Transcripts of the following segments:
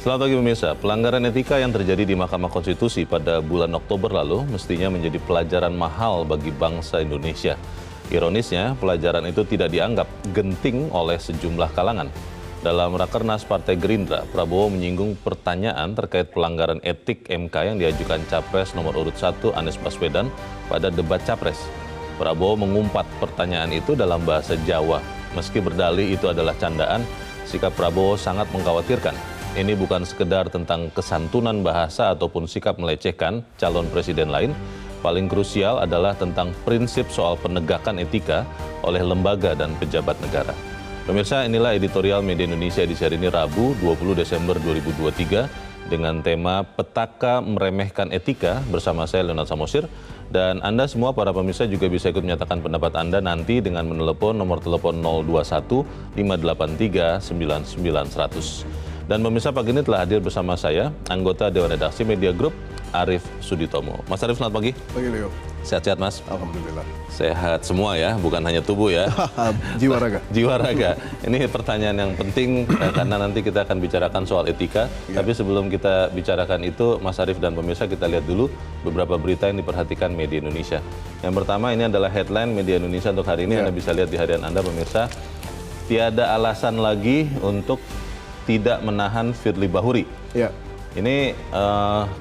Selamat pagi pemirsa, pelanggaran etika yang terjadi di Mahkamah Konstitusi pada bulan Oktober lalu mestinya menjadi pelajaran mahal bagi bangsa Indonesia. Ironisnya, pelajaran itu tidak dianggap genting oleh sejumlah kalangan. Dalam Rakernas Partai Gerindra, Prabowo menyinggung pertanyaan terkait pelanggaran etik MK yang diajukan Capres nomor urut 1 Anies Baswedan pada debat Capres. Prabowo mengumpat pertanyaan itu dalam bahasa Jawa. Meski berdalih itu adalah candaan, sikap Prabowo sangat mengkhawatirkan. Ini bukan sekedar tentang kesantunan bahasa ataupun sikap melecehkan calon presiden lain. Paling krusial adalah tentang prinsip soal penegakan etika oleh lembaga dan pejabat negara. Pemirsa, inilah editorial Media Indonesia edisi hari ini Rabu 20 Desember 2023 dengan tema Petaka Meremehkan Etika bersama saya Leonard Samosir. Dan Anda semua para pemirsa juga bisa ikut menyatakan pendapat Anda nanti dengan menelepon nomor telepon 021 583 99 100. Dan pemirsa pagi ini telah hadir bersama saya, anggota Dewan Redaksi Media Group, Arief Suditomo. Mas Arief, selamat pagi. Pagi, Leo. Sehat-sehat, Mas? Alhamdulillah. Sehat semua ya, bukan hanya tubuh ya. Jiwa raga. Jiwa raga. Ini pertanyaan yang penting karena nanti kita akan bicarakan soal etika. Ya. Tapi sebelum kita bicarakan itu, Mas Arief dan pemirsa, kita lihat dulu beberapa berita yang diperhatikan media Indonesia. Yang pertama, ini adalah headline media Indonesia untuk hari ini. Anda bisa lihat di harian Anda, pemirsa. Tiada alasan lagi untuk tidak menahan Firly Bahuri. Ya. Ini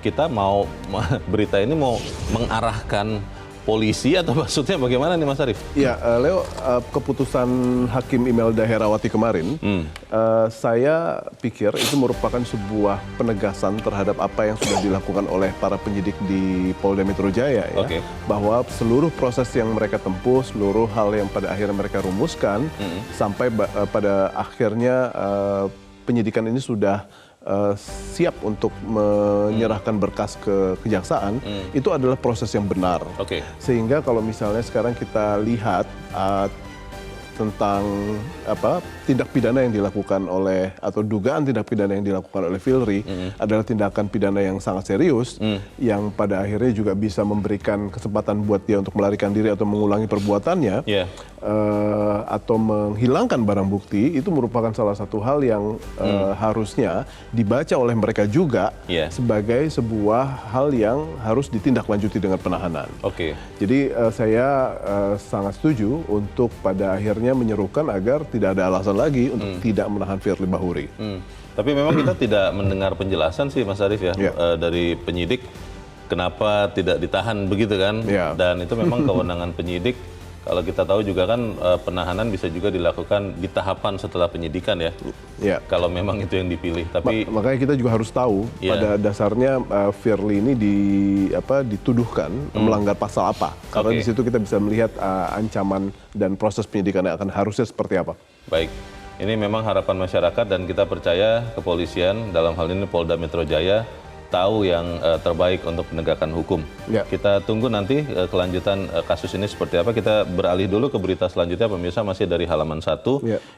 kita mau berita ini mau mengarahkan polisi atau maksudnya bagaimana nih Mas Arief? Ya, Leo, keputusan Hakim Imelda Herawati kemarin, saya pikir itu merupakan sebuah penegasan terhadap apa yang sudah dilakukan oleh para penyidik di Polda Metro Jaya, ya, bahwa seluruh proses yang mereka tempuh, seluruh hal yang pada akhirnya mereka rumuskan, sampai pada akhirnya penyidikan ini sudah siap untuk menyerahkan berkas ke kejaksaan, itu adalah proses yang benar. Sehingga kalau misalnya sekarang kita lihat tentang tindak pidana yang dilakukan oleh atau dugaan tindak pidana yang dilakukan oleh Firly adalah tindakan pidana yang sangat serius yang pada akhirnya juga bisa memberikan kesempatan buat dia untuk melarikan diri atau mengulangi perbuatannya atau menghilangkan barang bukti. Itu merupakan salah satu hal yang harusnya dibaca oleh mereka juga sebagai sebuah hal yang harus ditindaklanjuti dengan penahanan. Jadi saya sangat setuju untuk pada akhirnya menyerukan agar tidak ada alasan lagi untuk tidak menahan Firly Bahuri. Tapi memang kita tidak mendengar penjelasan sih Mas Arief ya, dari penyidik kenapa tidak ditahan begitu kan? Dan itu memang kewenangan penyidik. Kalau kita tahu juga kan penahanan bisa juga dilakukan di tahapan setelah penyidikan ya. Kalau memang itu yang dipilih. Tapi makanya kita juga harus tahu pada dasarnya Firly ini dituduhkan melanggar pasal apa. Karena di situ kita bisa melihat ancaman dan proses penyidikan yang akan harusnya seperti apa. Baik. Ini memang harapan masyarakat dan kita percaya kepolisian dalam hal ini Polda Metro Jaya tahu yang terbaik untuk penegakan hukum. Kita tunggu nanti kelanjutan kasus ini seperti apa. Kita beralih dulu ke berita selanjutnya, pemirsa, masih dari halaman 1.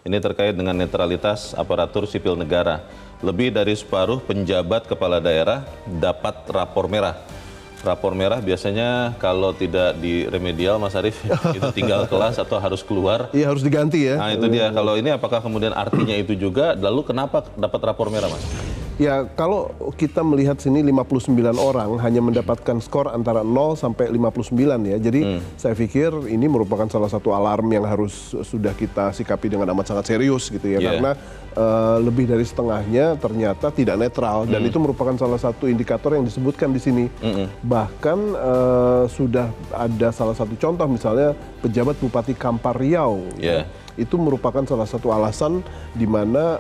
Ini terkait dengan netralitas aparatur sipil negara. Lebih dari separuh penjabat kepala daerah dapat rapor merah. Rapor merah biasanya kalau tidak di remedial, Mas Arief, itu tinggal kelas atau harus keluar. Iya, harus diganti ya. Nah itu dia, kalau ini apakah kemudian artinya itu juga, lalu kenapa dapat rapor merah, Mas? Ya, kalau kita melihat sini 59 orang hanya mendapatkan skor antara 0 sampai 59 ya. Jadi saya pikir ini merupakan salah satu alarm yang harus sudah kita sikapi dengan amat sangat serius gitu ya. Karena lebih dari setengahnya ternyata tidak netral dan itu merupakan salah satu indikator yang disebutkan di sini. Bahkan sudah ada salah satu contoh misalnya pejabat Bupati Kampar Riau. Itu merupakan salah satu alasan di mana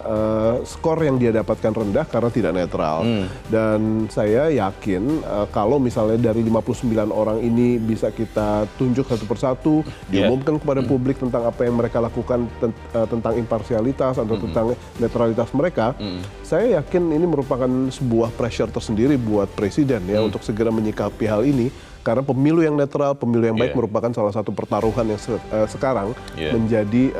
skor yang dia dapatkan rendah karena tidak netral. Dan saya yakin kalau misalnya dari 59 orang ini bisa kita tunjuk satu persatu, diumumkan kepada publik tentang apa yang mereka lakukan tentang imparsialitas atau tentang netralitas mereka, saya yakin ini merupakan sebuah pressure tersendiri buat presiden ya untuk segera menyikapi hal ini. Karena pemilu yang netral, pemilu yang baik merupakan salah satu pertaruhan yang sekarang menjadi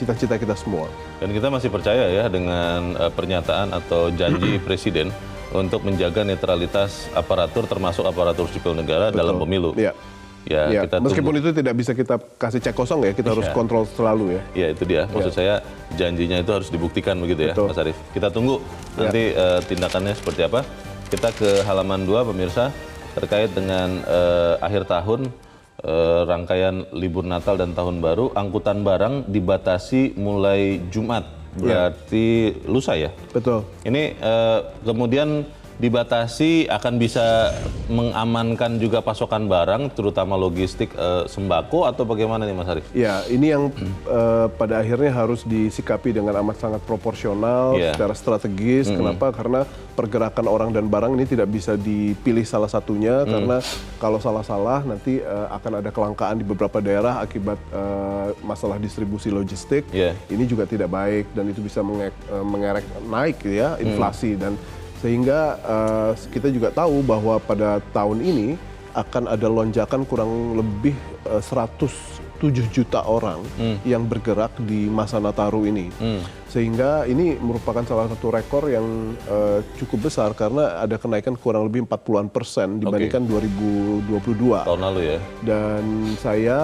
cita-cita kita semua. Dan kita masih percaya ya dengan pernyataan atau janji Presiden untuk menjaga netralitas aparatur termasuk aparatur sipil negara dalam pemilu. Ya, kita meskipun tunggu. itu tidak bisa kita kasih cek kosong ya, kita harus Iya. kontrol selalu ya. Ya itu dia, maksud saya janjinya itu harus dibuktikan begitu ya, Betul. Mas Arief. Kita tunggu nanti tindakannya seperti apa. Kita ke halaman 2 pemirsa, terkait dengan akhir tahun, rangkaian libur Natal dan Tahun Baru, angkutan barang dibatasi mulai Jumat, berarti lusa ya? Betul. Ini kemudian dibatasi akan bisa mengamankan juga pasokan barang, terutama logistik sembako atau bagaimana nih Mas Arief? Ya, ini yang pada akhirnya harus disikapi dengan amat sangat proporsional, secara strategis. Kenapa? Karena pergerakan orang dan barang ini tidak bisa dipilih salah satunya, karena kalau salah-salah nanti akan ada kelangkaan di beberapa daerah akibat masalah distribusi logistik. Ini juga tidak baik dan itu bisa mengerek naik ya inflasi dan sehingga kita juga tahu bahwa pada tahun ini akan ada lonjakan kurang lebih 107 juta orang yang bergerak di masa Nataru ini. Sehingga ini merupakan salah satu rekor yang cukup besar karena ada kenaikan kurang lebih 40% dibandingkan 2022. Tahun lalu ya. Dan saya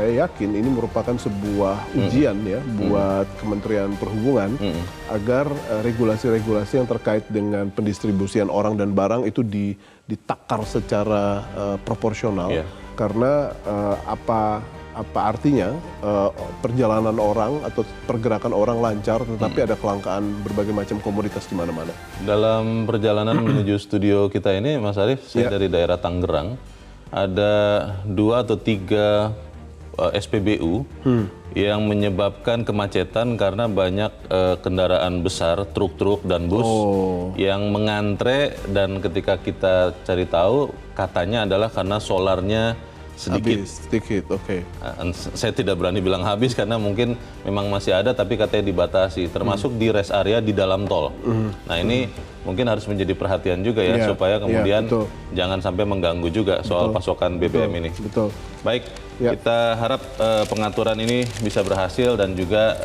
yakin ini merupakan sebuah ujian ya buat Kementerian Perhubungan agar regulasi-regulasi yang terkait dengan pendistribusian orang dan barang itu ditakar secara proporsional. Karena apa artinya perjalanan orang atau pergerakan orang lancar tetapi ada kelangkaan berbagai macam komoditas di mana-mana. Dalam perjalanan menuju studio kita ini Mas Arief, saya dari daerah Tangerang, ada 2 atau 3 SPBU yang menyebabkan kemacetan karena banyak kendaraan besar, truk-truk dan bus yang mengantre, dan ketika kita cari tahu katanya adalah karena solarnya sedikit, oke. Saya tidak berani bilang habis karena mungkin memang masih ada, tapi katanya dibatasi, termasuk di rest area di dalam tol. Nah ini mungkin harus menjadi perhatian juga ya, supaya kemudian jangan sampai mengganggu juga soal pasokan BBM ini. Betul. Baik, kita harap pengaturan ini bisa berhasil dan juga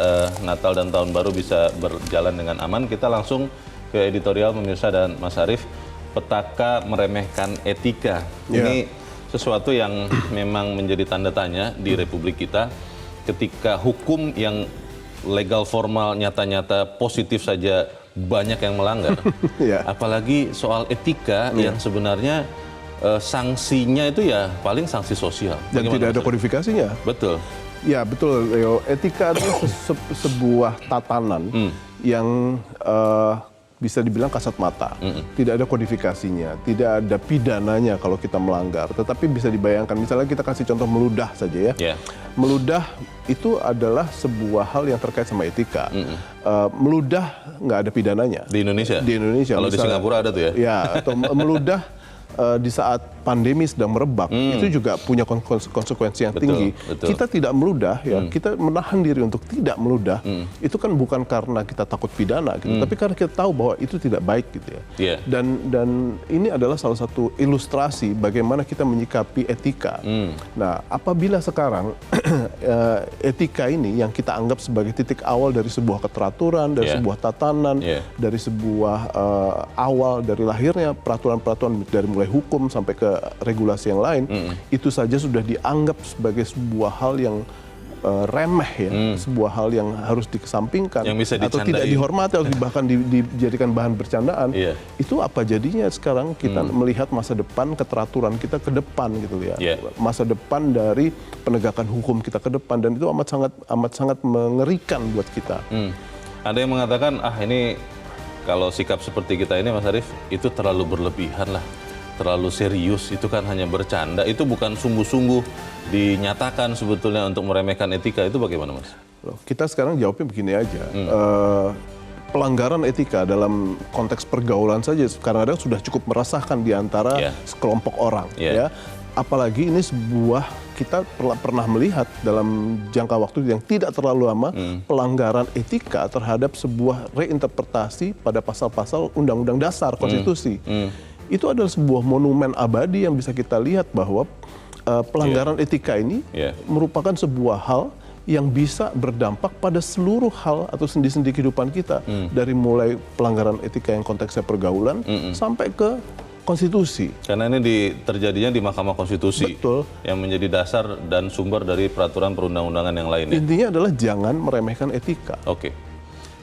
Natal dan Tahun Baru bisa berjalan dengan aman. Kita langsung ke editorial pemirsa dan Mas Arief, petaka meremehkan etika. Ini sesuatu yang memang menjadi tanda tanya di Republik kita ketika hukum yang legal formal nyata-nyata positif saja banyak yang melanggar. Apalagi soal etika yang sebenarnya sanksinya itu ya paling sanksi sosial. Dan tidak ada kodifikasinya. Betul. Ya betul, Leo. Etika adalah sebuah tatanan yang bisa dibilang kasat mata. Tidak ada kodifikasinya, tidak ada pidananya kalau kita melanggar. Tetapi bisa dibayangkan, misalnya kita kasih contoh meludah saja ya. Meludah itu adalah sebuah hal yang terkait sama etika. Meludah nggak ada pidananya. Di Indonesia? Di Indonesia. Kalau di Singapura ada tuh ya? Ya, atau meludah di saat pandemi sedang merebak, itu juga punya konsekuensi yang tinggi. Kita tidak meludah, ya, kita menahan diri untuk tidak meludah, itu kan bukan karena kita takut pidana, gitu, tapi karena kita tahu bahwa itu tidak baik, gitu ya. Dan ini adalah salah satu ilustrasi bagaimana kita menyikapi etika. Nah, apabila sekarang etika ini yang kita anggap sebagai titik awal dari sebuah keteraturan, dari sebuah tatanan, dari sebuah awal dari lahirnya peraturan-peraturan dari mulai hukum sampai ke regulasi yang lain, itu saja sudah dianggap sebagai sebuah hal yang remeh ya, sebuah hal yang harus dikesampingkan yang bisa atau tidak dihormati atau bahkan dijadikan bahan bercandaan. Itu apa jadinya sekarang kita melihat masa depan keteraturan kita ke depan gitu ya. Masa depan dari penegakan hukum kita ke depan, dan itu amat sangat mengerikan buat kita. Ada yang mengatakan ini kalau sikap seperti kita ini Mas Arief itu terlalu berlebihan lah. Terlalu serius, itu kan hanya bercanda, itu bukan sungguh-sungguh dinyatakan sebetulnya untuk meremehkan etika. Itu bagaimana Mas? Kita sekarang jawabnya begini aja, pelanggaran etika dalam konteks pergaulan saja kadang-kadang sudah cukup meresahkan di antara sekelompok orang. Ya. Apalagi ini sebuah, kita pernah melihat dalam jangka waktu yang tidak terlalu lama pelanggaran etika terhadap sebuah reinterpretasi pada pasal-pasal Undang-Undang Dasar Konstitusi. Itu adalah sebuah monumen abadi yang bisa kita lihat bahwa pelanggaran etika ini merupakan sebuah hal yang bisa berdampak pada seluruh hal atau sendi-sendi kehidupan kita, dari mulai pelanggaran etika yang konteksnya pergaulan sampai ke konstitusi. Karena ini terjadinya di Mahkamah Konstitusi. Betul. Yang menjadi dasar dan sumber dari peraturan perundang-undangan yang lainnya. Intinya adalah jangan meremehkan etika. Oke.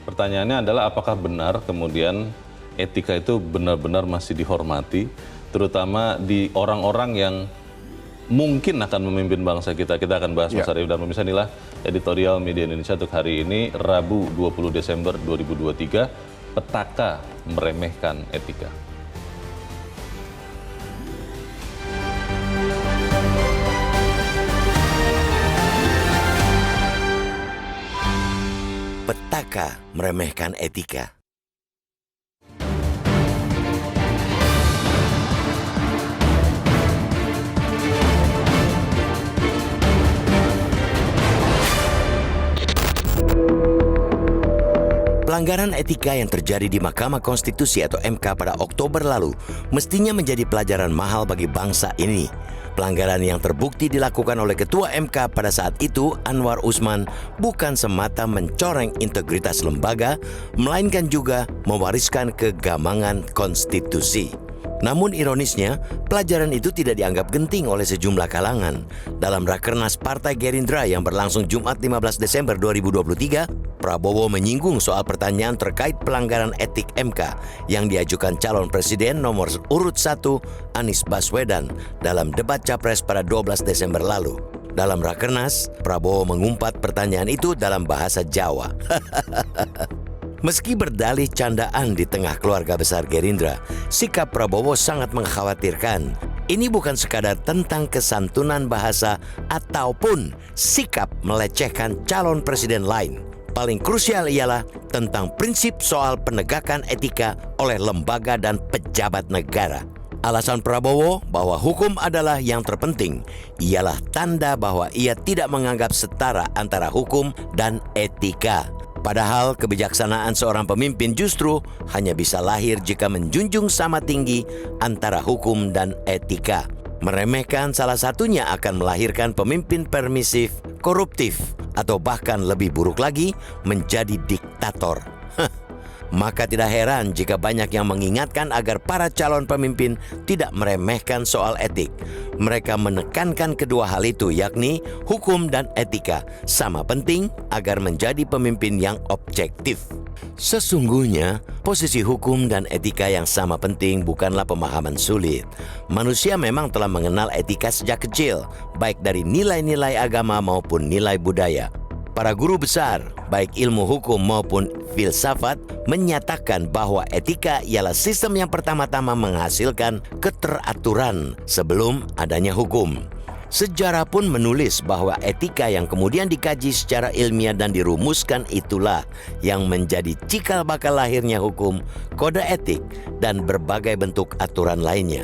Pertanyaannya adalah apakah benar kemudian etika itu benar-benar masih dihormati, terutama di orang-orang yang mungkin akan memimpin bangsa kita. Kita akan bahas Mas Arief, dan pemirsa, inilah editorial Media Indonesia untuk hari ini, Rabu 20 Desember 2023, petaka meremehkan etika. Petaka meremehkan etika. Pelanggaran etika yang terjadi di Mahkamah Konstitusi atau MK pada Oktober lalu mestinya menjadi pelajaran mahal bagi bangsa ini. Pelanggaran yang terbukti dilakukan oleh Ketua MK pada saat itu, Anwar Usman, bukan semata mencoreng integritas lembaga, melainkan juga mewariskan kegamangan konstitusi. Namun ironisnya, pelajaran itu tidak dianggap genting oleh sejumlah kalangan. Dalam Rakernas Partai Gerindra yang berlangsung Jumat 15 Desember 2023, Prabowo menyinggung soal pertanyaan terkait pelanggaran etik MK yang diajukan calon presiden nomor urut 1 Anies Baswedan dalam debat Capres pada 12 Desember lalu. Dalam Rakernas, Prabowo mengumpat pertanyaan itu dalam bahasa Jawa. Meski berdalih candaan di tengah keluarga besar Gerindra, sikap Prabowo sangat mengkhawatirkan. Ini bukan sekadar tentang kesantunan bahasa ataupun sikap melecehkan calon presiden lain. Paling krusial ialah tentang prinsip soal penegakan etika oleh lembaga dan pejabat negara. Alasan Prabowo bahwa hukum adalah yang terpenting ialah tanda bahwa ia tidak menganggap setara antara hukum dan etika. Padahal kebijaksanaan seorang pemimpin justru hanya bisa lahir jika menjunjung sama tinggi antara hukum dan etika. Meremehkan salah satunya akan melahirkan pemimpin permisif, koruptif, atau bahkan lebih buruk lagi, menjadi diktator. Maka tidak heran jika banyak yang mengingatkan agar para calon pemimpin tidak meremehkan soal etik. Mereka menekankan kedua hal itu, yakni hukum dan etika, sama penting agar menjadi pemimpin yang objektif. Sesungguhnya, posisi hukum dan etika yang sama penting bukanlah pemahaman sulit. Manusia memang telah mengenal etika sejak kecil, baik dari nilai-nilai agama maupun nilai budaya. Para guru besar, baik ilmu hukum maupun filsafat, menyatakan bahwa etika ialah sistem yang pertama-tama menghasilkan keteraturan sebelum adanya hukum. Sejarah pun menulis bahwa etika yang kemudian dikaji secara ilmiah dan dirumuskan itulah yang menjadi cikal bakal lahirnya hukum, kode etik, dan berbagai bentuk aturan lainnya.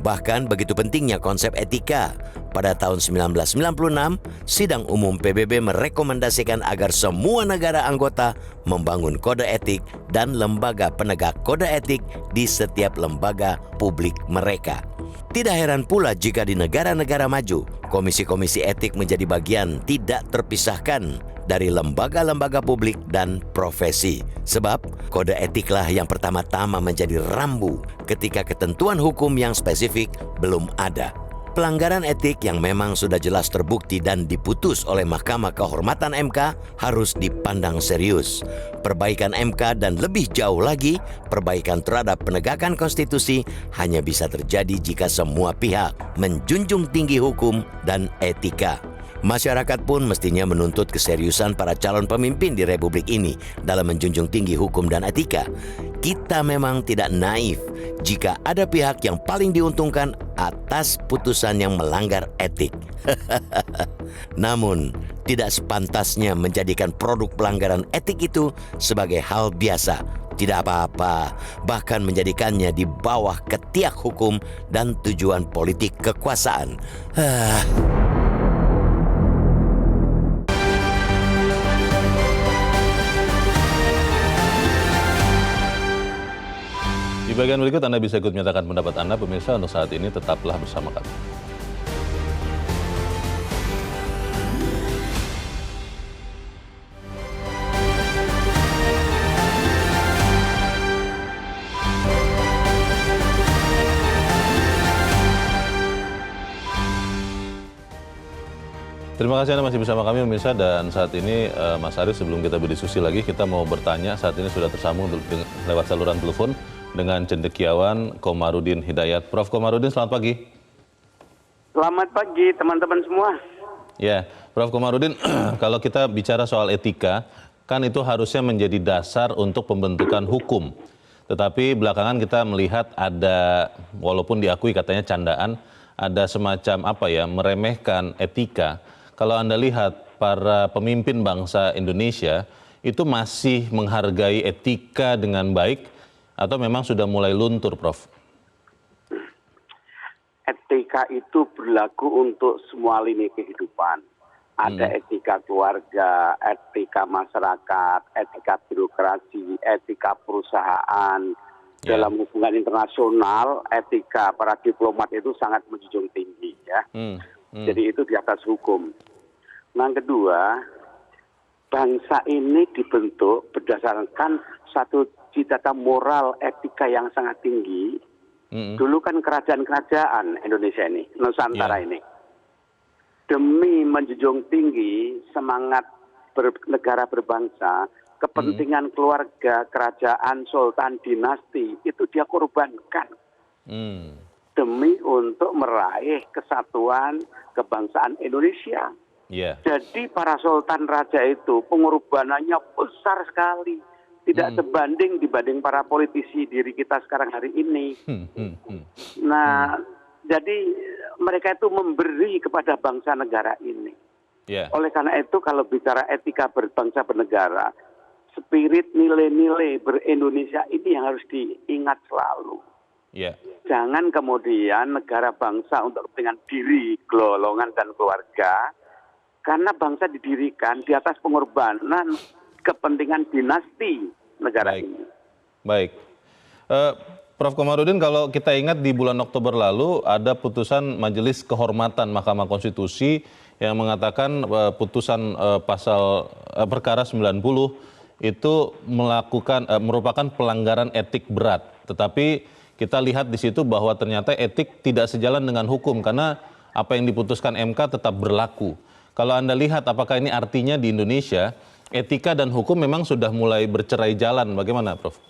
Bahkan begitu pentingnya konsep etika. Pada tahun 1996, Sidang Umum PBB merekomendasikan agar semua negara anggota membangun kode etik dan lembaga penegak kode etik di setiap lembaga publik mereka. Tidak heran pula jika di negara-negara maju, komisi-komisi etik menjadi bagian tidak terpisahkan dari lembaga-lembaga publik dan profesi. Sebab kode etiklah yang pertama-tama menjadi rambu ketika ketentuan hukum yang spesifik belum ada. Pelanggaran etik yang memang sudah jelas terbukti dan diputus oleh Mahkamah Kehormatan MK harus dipandang serius. Perbaikan MK dan lebih jauh lagi, perbaikan terhadap penegakan konstitusi hanya bisa terjadi jika semua pihak menjunjung tinggi hukum dan etika. Masyarakat pun mestinya menuntut keseriusan para calon pemimpin di Republik ini dalam menjunjung tinggi hukum dan etika. Kita memang tidak naif jika ada pihak yang paling diuntungkan atas putusan yang melanggar etik. Namun, tidak sepantasnya menjadikan produk pelanggaran etik itu sebagai hal biasa. Tidak apa-apa, bahkan menjadikannya di bawah ketiak hukum dan tujuan politik kekuasaan. Di bagian berikut Anda bisa ikut menyatakan pendapat Anda, pemirsa. Untuk saat ini tetaplah bersama kami. Terima kasih Anda masih bersama kami pemirsa, dan saat ini Mas Arief, sebelum kita berdiskusi lagi, kita mau bertanya. Saat ini sudah tersambung lewat saluran telepon dengan cendekiawan Komarudin Hidayat. Prof. Komarudin, selamat pagi. Selamat pagi teman-teman semua. Ya, Prof. Komarudin, kalau kita bicara soal etika, kan itu harusnya menjadi dasar untuk pembentukan hukum. Tetapi belakangan kita melihat ada, walaupun diakui katanya candaan, ada semacam meremehkan etika. Kalau Anda lihat para pemimpin bangsa Indonesia itu masih menghargai etika dengan baik atau memang sudah mulai luntur, Prof? Etika itu berlaku untuk semua lini kehidupan. Ada etika keluarga, etika masyarakat, etika birokrasi, etika perusahaan. Dalam hubungan internasional, etika para diplomat itu sangat menjunjung tinggi, ya. Jadi itu di atas hukum. Yang kedua, bangsa ini dibentuk berdasarkan satu cita-cita moral etika yang sangat tinggi. Dulu kan kerajaan-kerajaan Indonesia ini, Nusantara ini, demi menjunjung tinggi semangat negara berbangsa, kepentingan keluarga, kerajaan, sultan, dinasti, itu dia korbankan. Demi untuk meraih kesatuan kebangsaan Indonesia. Jadi para sultan raja itu pengorbanannya besar sekali. Tidak sebanding dibanding para politisi diri kita sekarang hari ini. Nah, jadi mereka itu memberi kepada bangsa negara ini. Oleh karena itu kalau bicara etika berbangsa bernegara, spirit nilai-nilai ber-Indonesia ini yang harus diingat selalu. Jangan kemudian negara bangsa untuk kepentingan diri, golongan dan keluarga, karena bangsa didirikan di atas pengorbanan kepentingan dinasti negara ini. Baik. Prof. Komarudin, kalau kita ingat di bulan Oktober lalu ada putusan Majelis Kehormatan Mahkamah Konstitusi yang mengatakan putusan perkara 90 itu merupakan pelanggaran etik berat. Tetapi kita lihat di situ bahwa ternyata etik tidak sejalan dengan hukum karena apa yang diputuskan MK tetap berlaku. Kalau Anda lihat apakah ini artinya di Indonesia etika dan hukum memang sudah mulai bercerai jalan, bagaimana, Prof?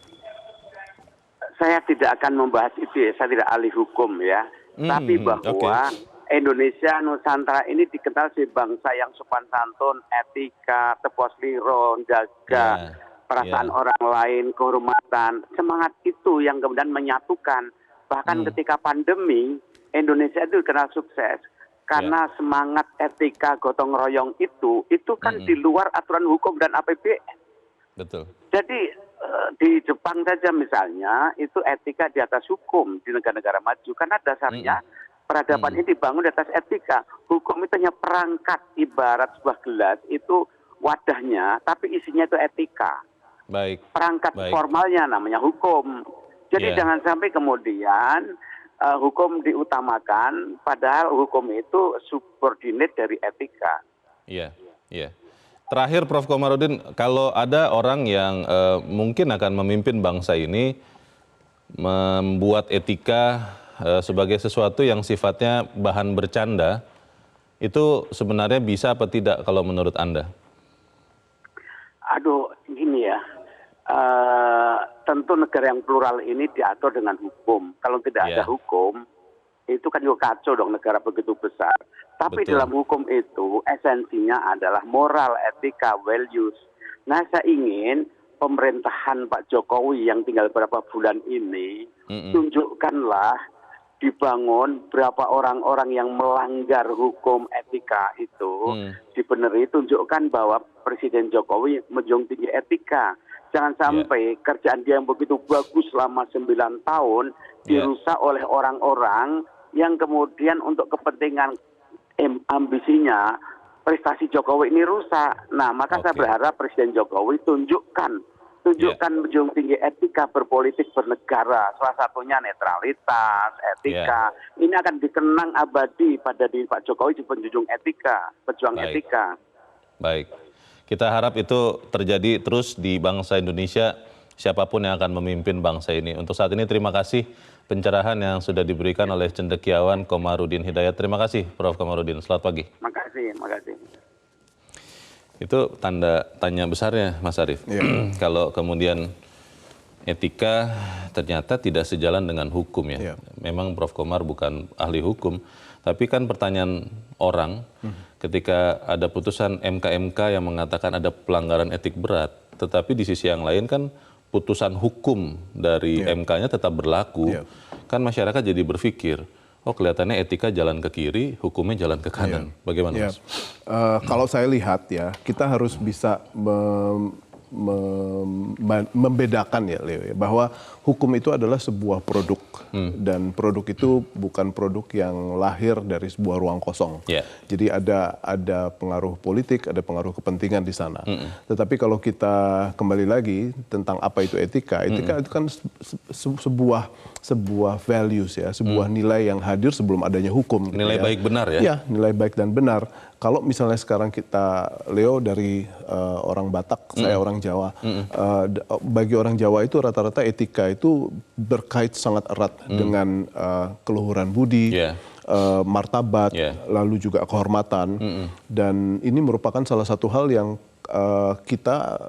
Saya tidak akan membahas itu, saya tidak ahli hukum ya. Tapi bahwa Indonesia, Nusantara ini dikenal sebagai bangsa yang sopan santun, etika, tepos liro, jaga perasaan orang lain, kehormatan. Semangat itu yang kemudian menyatukan. Bahkan ketika pandemi, Indonesia itu dikenal sukses. Karena semangat etika gotong royong itu kan di luar aturan hukum dan APBN. Betul. Jadi di Jepang saja misalnya, itu etika di atas hukum di negara-negara maju. Karena dasarnya peradaban ini dibangun di atas etika. Hukum itu hanya perangkat, ibarat sebuah gelas, itu wadahnya, tapi isinya itu etika. Perangkat formalnya namanya hukum. Jadi jangan sampai kemudian hukum diutamakan, padahal hukum itu subordinate dari etika. Terakhir, Prof. Komarudin, kalau ada orang yang mungkin akan memimpin bangsa ini membuat etika sebagai sesuatu yang sifatnya bahan bercanda, itu sebenarnya bisa apa tidak kalau menurut Anda? Gini ya. Tentu negara yang plural ini diatur dengan hukum. Kalau tidak ada hukum, itu kan juga kacau dong negara begitu besar. Tapi dalam hukum itu esensinya adalah moral, etika, values. Nah, saya ingin pemerintahan Pak Jokowi yang tinggal beberapa bulan ini, tunjukkanlah dibangun berapa orang-orang yang melanggar hukum etika itu, dibenerin, tunjukkan bahwa Presiden Jokowi menjunjung tinggi etika. Jangan sampai kerjaan dia yang begitu bagus selama 9 tahun dirusak oleh orang-orang yang kemudian untuk kepentingan ambisinya prestasi Jokowi ini rusak. Nah, maka saya berharap Presiden Jokowi tunjukkan menjunjung tinggi etika berpolitik bernegara. Salah satunya netralitas, etika. Ini akan dikenang abadi pada diri Pak Jokowi di penjunjung etika, pejuang etika. Baik. Kita harap itu terjadi terus di bangsa Indonesia, siapapun yang akan memimpin bangsa ini. Untuk saat ini terima kasih pencerahan yang sudah diberikan oleh cendekiawan Komarudin Hidayat. Terima kasih, Prof. Komarudin. Selamat pagi. kasih, makasih. Itu tanda tanya besarnya, Mas Arief. Kalau kemudian etika ternyata tidak sejalan dengan hukum ya. Memang Prof. Komar bukan ahli hukum, tapi kan pertanyaan orang ketika ada putusan MK-MK yang mengatakan ada pelanggaran etik berat, tetapi di sisi yang lain kan putusan hukum dari MK-nya tetap berlaku, kan masyarakat jadi berpikir, oh kelihatannya etika jalan ke kiri, hukumnya jalan ke kanan. Bagaimana Mas? Kalau saya lihat ya, kita harus bisa membedakan ya Leo, ya, bahwa hukum itu adalah sebuah produk dan produk itu bukan produk yang lahir dari sebuah ruang kosong. Jadi ada pengaruh politik, ada pengaruh kepentingan di sana. Tetapi kalau kita kembali lagi tentang apa itu etika, etika itu kan sebuah values ya, sebuah nilai yang hadir sebelum adanya hukum. Nilai baik benar ya? Ya, nilai baik dan benar. Kalau misalnya sekarang kita, Leo dari orang Batak, saya orang Jawa, bagi orang Jawa itu rata-rata etika itu berkait sangat erat dengan keluhuran budi, martabat, lalu juga kehormatan, dan ini merupakan salah satu hal yang kita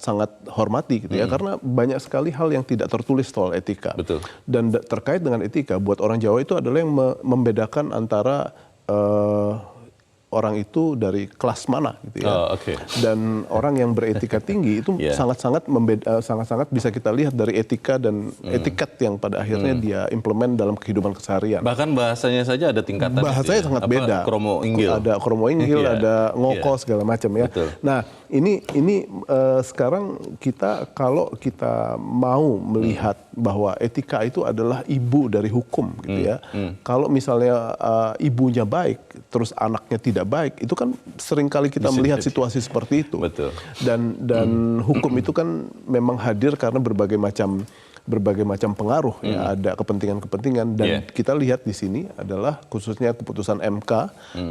sangat hormati gitu ya, karena banyak sekali hal yang tidak tertulis soal etika. Betul. Dan terkait dengan etika, buat orang Jawa itu adalah yang membedakan antara orang itu dari kelas mana gitu ya. Dan orang yang beretika tinggi itu sangat-sangat bisa kita lihat dari etika dan etiket yang pada akhirnya dia implement dalam kehidupan keseharian. Bahkan bahasanya saja ada tingkatan. Bahasanya sangat beda. Kromo inggil. Ada kromo inggil, ada ngoko segala macam ya. Betul. Nah, ini sekarang kalau kita mau melihat bahwa etika itu adalah ibu dari hukum gitu ya. Kalau misalnya ibunya baik, terus anaknya tidak baik, itu kan seringkali kita melihat situasi seperti itu. Betul. Dan hukum itu kan memang hadir karena berbagai macam pengaruh ya, ada kepentingan-kepentingan dan kita lihat di sini adalah khususnya keputusan MK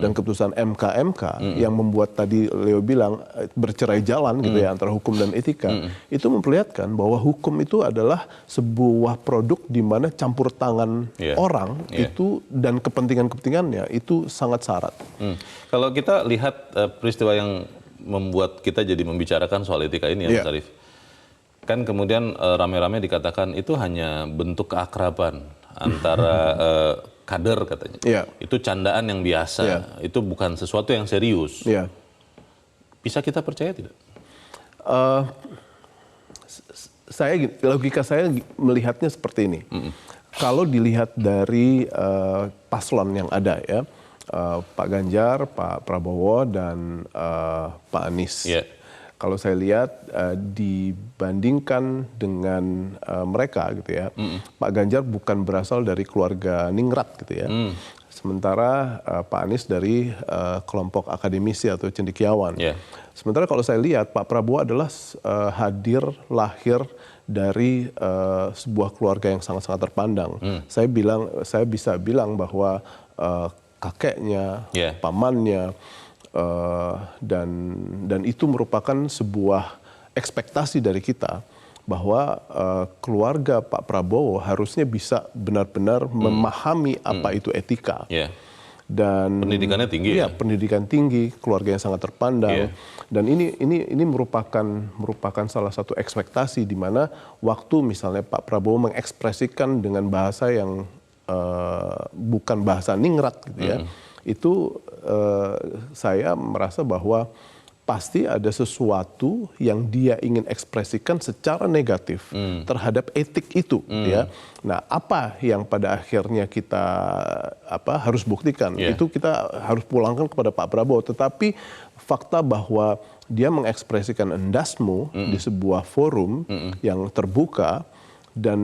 dan keputusan MK yang membuat tadi Leo bilang bercerai jalan gitu ya antara hukum dan etika. Itu memperlihatkan bahwa hukum itu adalah sebuah produk di mana campur tangan orang itu dan kepentingan-kepentingannya itu sangat syarat. Kalau kita lihat peristiwa yang membuat kita jadi membicarakan soal etika ini ya Mas Arief. Kan kemudian rame-rame dikatakan itu hanya bentuk keakraban antara kader katanya. Itu candaan yang biasa, itu bukan sesuatu yang serius. Bisa kita percaya tidak? Logika saya melihatnya seperti ini. Kalau dilihat dari paslon yang ada ya, Pak Ganjar, Pak Prabowo, dan Pak Anies. Kalau saya lihat dibandingkan dengan mereka gitu ya, Pak Ganjar bukan berasal dari keluarga ningrat gitu ya. Sementara Pak Anies dari kelompok akademisi atau cendekiawan. Sementara kalau saya lihat Pak Prabowo adalah lahir dari sebuah keluarga yang sangat-sangat terpandang. Saya bisa bilang bahwa kakeknya, pamannya, dan itu merupakan sebuah ekspektasi dari kita bahwa keluarga Pak Prabowo harusnya bisa benar-benar memahami apa itu etika. Dan pendidikannya tinggi pendidikan tinggi, keluarga yang sangat terpandang. Dan ini merupakan salah satu ekspektasi di mana waktu misalnya Pak Prabowo mengekspresikan dengan bahasa yang bukan bahasa ningrat gitu ya. Itu saya merasa bahwa pasti ada sesuatu yang dia ingin ekspresikan secara negatif terhadap etik itu ya. Nah, apa yang pada akhirnya kita harus buktikan itu kita harus pulangkan kepada Pak Prabowo, tetapi fakta bahwa dia mengekspresikan endasmu di sebuah forum yang terbuka dan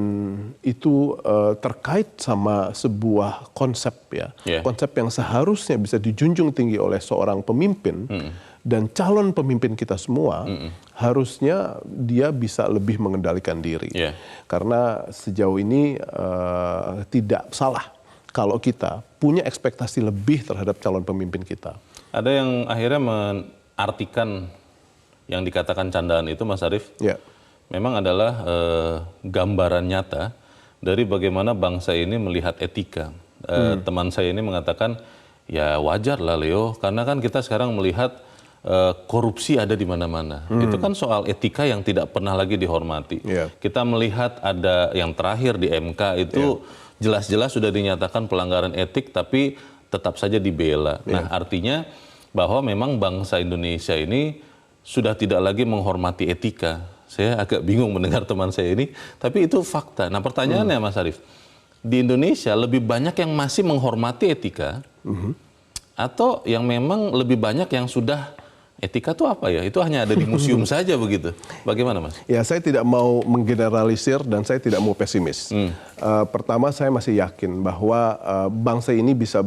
itu terkait sama sebuah konsep ya, konsep yang seharusnya bisa dijunjung tinggi oleh seorang pemimpin dan calon pemimpin kita semua, harusnya dia bisa lebih mengendalikan diri. Karena sejauh ini tidak salah kalau kita punya ekspektasi lebih terhadap calon pemimpin kita. Ada yang akhirnya mengartikan yang dikatakan candaan itu, Mas Arief, memang adalah gambaran nyata dari bagaimana bangsa ini melihat etika. Teman saya ini mengatakan Ya wajar lah Leo, karena kan kita sekarang melihat korupsi ada di mana-mana. Itu kan soal etika yang tidak pernah lagi dihormati. Kita melihat ada yang terakhir di MK itu jelas-jelas sudah dinyatakan pelanggaran etik tapi tetap saja dibela. Nah artinya bahwa memang bangsa Indonesia ini sudah tidak lagi menghormati etika. Saya agak bingung mendengar teman saya ini, tapi itu fakta. Nah pertanyaannya Mas Arief, di Indonesia lebih banyak yang masih menghormati etika atau yang memang lebih banyak yang sudah etika itu apa ya? Itu hanya ada di museum saja begitu. Bagaimana Mas? Ya saya tidak mau menggeneralisir dan saya tidak mau pesimis. Pertama saya masih yakin bahwa bangsa ini bisa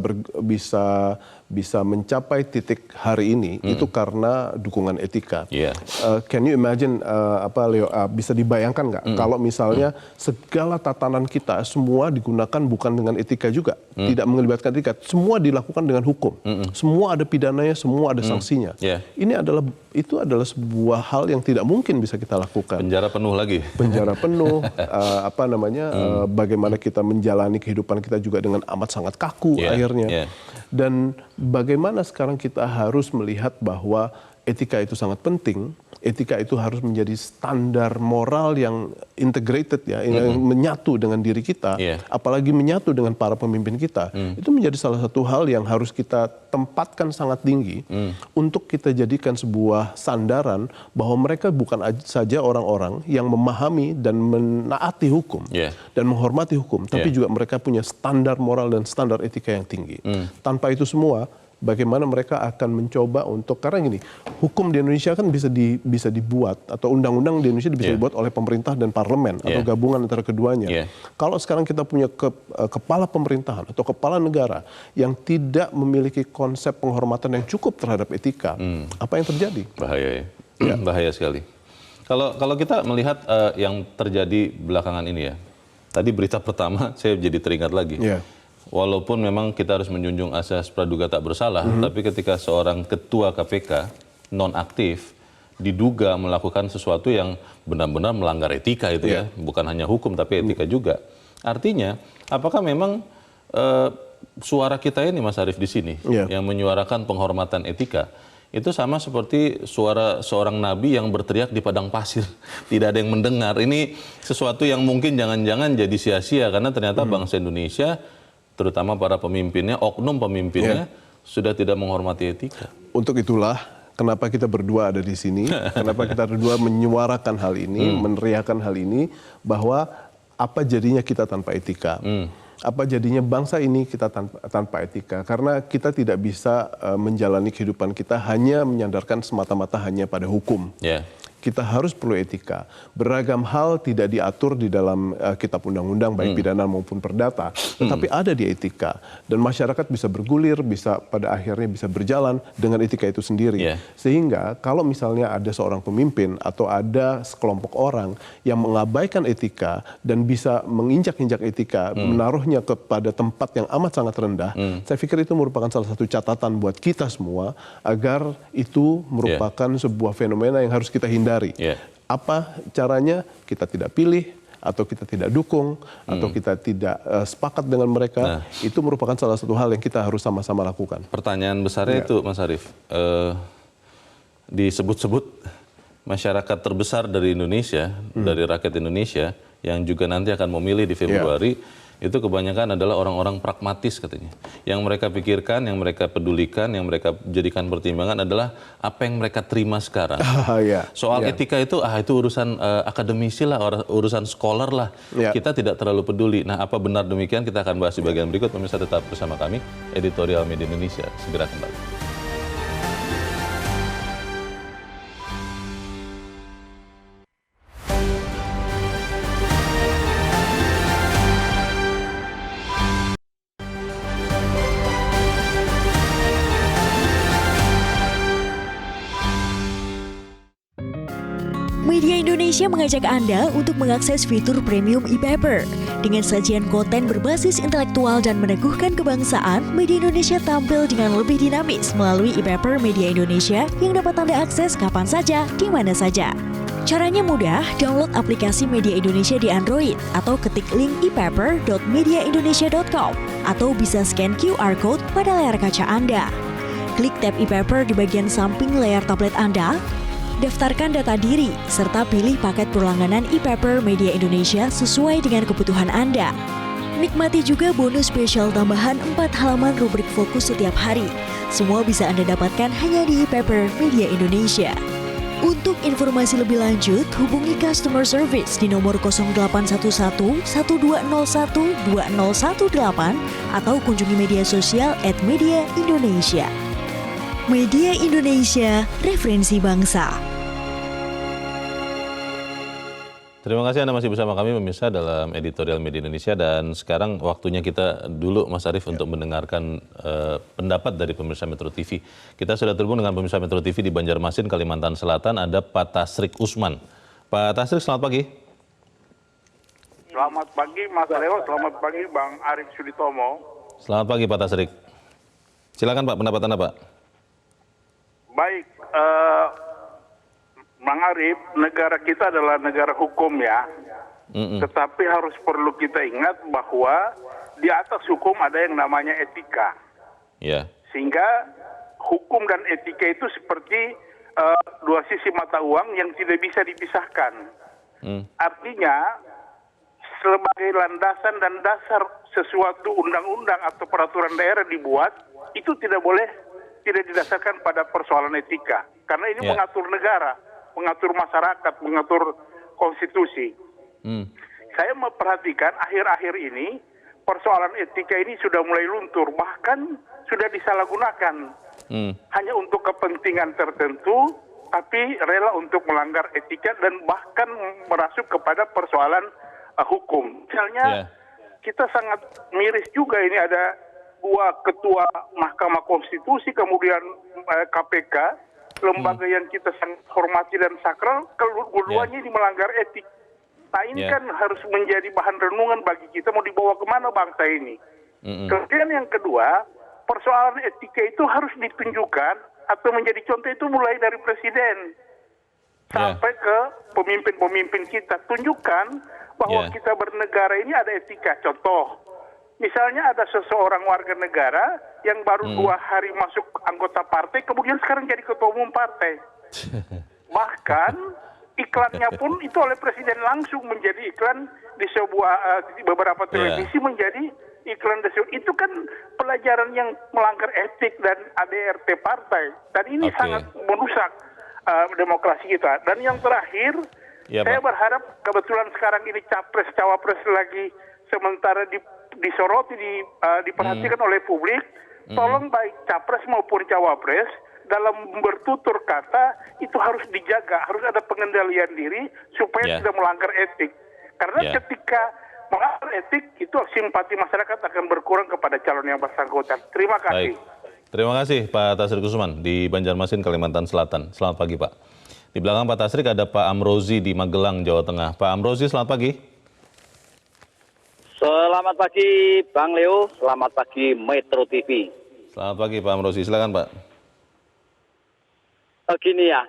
mencapai titik hari ini itu karena dukungan etika. Can you imagine Leo, bisa dibayangkan nggak kalau misalnya segala tatanan kita semua digunakan bukan dengan etika juga, tidak melibatkan etika, semua dilakukan dengan hukum, semua ada pidananya, semua ada sanksinya. Itu adalah sebuah hal yang tidak mungkin bisa kita lakukan. Penjara penuh lagi. Penjara penuh, bagaimana kita menjalani kehidupan kita juga dengan amat sangat kaku akhirnya. Dan bagaimana sekarang kita harus melihat bahwa etika itu sangat penting, etika itu harus menjadi standar moral yang integrated yang menyatu dengan diri kita, apalagi menyatu dengan para pemimpin kita. Itu menjadi salah satu hal yang harus kita tempatkan sangat tinggi untuk kita jadikan sebuah sandaran bahwa mereka bukan saja orang-orang yang memahami dan menaati hukum dan menghormati hukum, tapi juga mereka punya standar moral dan standar etika yang tinggi. Tanpa itu semua, bagaimana mereka akan mencoba untuk, karena gini, hukum di Indonesia kan bisa dibuat, atau undang-undang di Indonesia bisa dibuat oleh pemerintah dan parlemen atau gabungan antara keduanya. Kalau sekarang kita punya kepala pemerintahan atau kepala negara yang tidak memiliki konsep penghormatan yang cukup terhadap etika, apa yang terjadi? Bahaya ya, bahaya sekali. Kalau kita melihat yang terjadi belakangan ini ya, tadi berita pertama saya jadi teringat lagi. Walaupun memang kita harus menjunjung asas praduga tak bersalah, tapi ketika seorang ketua KPK nonaktif diduga melakukan sesuatu yang benar-benar melanggar etika itu ya, bukan hanya hukum tapi etika juga. Artinya, apakah memang suara kita ini Mas Arief di sini yang menyuarakan penghormatan etika itu sama seperti suara seorang nabi yang berteriak di padang pasir, tidak ada yang mendengar. Ini sesuatu yang mungkin jangan-jangan jadi sia-sia karena ternyata bangsa Indonesia, terutama para pemimpinnya, oknum pemimpinnya, sudah tidak menghormati etika. Untuk itulah, kenapa kita berdua ada di sini, kenapa kita berdua menyuarakan hal ini, meneriakan hal ini, bahwa apa jadinya kita tanpa etika. Apa jadinya bangsa ini kita tanpa etika. Karena kita tidak bisa menjalani kehidupan kita hanya menyandarkan semata-mata hanya pada hukum. Kita harus perlu etika. Beragam hal tidak diatur di dalam kitab undang-undang, baik pidana maupun perdata, tetapi ada di etika. Dan masyarakat bisa bergulir, bisa pada akhirnya bisa berjalan dengan etika itu sendiri. Sehingga kalau misalnya ada seorang pemimpin atau ada sekelompok orang yang mengabaikan etika dan bisa menginjak-injak etika, menaruhnya kepada tempat yang amat sangat rendah, saya pikir itu merupakan salah satu catatan buat kita semua agar itu merupakan sebuah fenomena yang harus kita hindari. Apa caranya? Kita tidak pilih, atau kita tidak dukung, atau kita tidak sepakat dengan mereka. Itu merupakan salah satu hal yang kita harus sama-sama lakukan. Pertanyaan besarnya itu Mas Arief, disebut-sebut masyarakat terbesar dari Indonesia, dari rakyat Indonesia, yang juga nanti akan memilih di Februari, itu kebanyakan adalah orang-orang pragmatis katanya. Yang mereka pikirkan, yang mereka pedulikan, yang mereka jadikan pertimbangan adalah apa yang mereka terima sekarang. Soal etika itu, itu urusan akademisi lah, urusan scholar lah. Kita tidak terlalu peduli. Nah, apa benar demikian? Kita akan bahas di bagian berikut. Pemirsa tetap bersama kami, Editorial Media Indonesia. Segera kembali. Media Indonesia mengajak Anda untuk mengakses fitur premium e-paper. Dengan sajian konten berbasis intelektual dan meneguhkan kebangsaan, Media Indonesia tampil dengan lebih dinamis melalui e-paper Media Indonesia yang dapat Anda akses kapan saja, di mana saja. Caranya mudah, download aplikasi Media Indonesia di Android atau ketik link e-paper.mediaindonesia.com atau bisa scan QR Code pada layar kaca Anda. Klik tab e-paper di bagian samping layar tablet Anda, daftarkan data diri, serta pilih paket berlangganan e-paper Media Indonesia sesuai dengan kebutuhan Anda. Nikmati juga bonus spesial tambahan 4 halaman rubrik fokus setiap hari. Semua bisa Anda dapatkan hanya di e-paper Media Indonesia. Untuk informasi lebih lanjut, hubungi customer service di nomor 0811 1201 2018 atau kunjungi media sosial @mediaindonesia. Media Indonesia, referensi bangsa. Terima kasih Anda masih bersama kami pemirsa dalam editorial Media Indonesia, dan sekarang waktunya kita dulu Mas Arief untuk mendengarkan pendapat dari pemirsa Metro TV. Kita sudah terhubung dengan pemirsa Metro TV di Banjarmasin, Kalimantan Selatan, ada Pak Tasrik Usman. Pak Tasrik, selamat pagi. Selamat pagi Mas Leo, selamat pagi Bang Arief Suditomo. Selamat pagi Pak Tasrik. Silakan Pak, pendapat Anda Pak. Baik, Bang Arief, negara kita adalah negara hukum ya. Tetapi harus perlu kita ingat bahwa di atas hukum ada yang namanya etika. Ya. Sehingga hukum dan etika itu seperti dua sisi mata uang yang tidak bisa dipisahkan. Artinya, sebagai landasan dan dasar sesuatu undang-undang atau peraturan daerah dibuat, itu tidak didasarkan pada persoalan etika. Karena ini mengatur negara, mengatur masyarakat, mengatur konstitusi. Saya memperhatikan akhir-akhir ini persoalan etika ini sudah mulai luntur, bahkan sudah disalahgunakan hanya untuk kepentingan tertentu, tapi rela untuk melanggar etika dan bahkan merasuk kepada persoalan hukum. Misalnya kita sangat miris juga ini ada dua ketua Mahkamah Konstitusi, kemudian KPK, lembaga yang kita sangat hormati dan sakral, keduanya ini melanggar etik. Nah ini kan harus menjadi bahan renungan bagi kita, mau dibawa kemana bangsa ini. Kemudian yang kedua, persoalan etika itu harus ditunjukkan atau menjadi contoh itu mulai dari presiden sampai ke pemimpin-pemimpin kita. Tunjukkan bahwa kita bernegara ini ada etika. Contoh, misalnya ada seseorang warga negara yang baru 2 hari masuk anggota partai, kemudian sekarang jadi ketua umum partai. Bahkan iklannya pun itu oleh presiden langsung menjadi iklan di beberapa televisi menjadi iklan. Itu kan pelajaran yang melanggar etik dan ADRT partai. Dan ini sangat merusak demokrasi kita. Dan yang terakhir, saya berharap kebetulan sekarang ini capres-cawapres lagi sementara disoroti, diperhatikan oleh publik, tolong baik capres maupun cawapres dalam bertutur kata itu harus dijaga, harus ada pengendalian diri supaya tidak melanggar etik. Karena ketika melanggar etik itu simpati masyarakat akan berkurang kepada calon yang bersangkutan. Terima kasih. Baik. Terima kasih Pak Tasrik Usman di Banjarmasin, Kalimantan Selatan. Selamat pagi Pak. Di belakang Pak Tasrik ada Pak Amrozi di Magelang, Jawa Tengah. Pak Amrozi, selamat pagi. Selamat pagi Bang Leo, selamat pagi Metro TV. Selamat pagi Pak Amrozi, silakan Pak. Gini ya,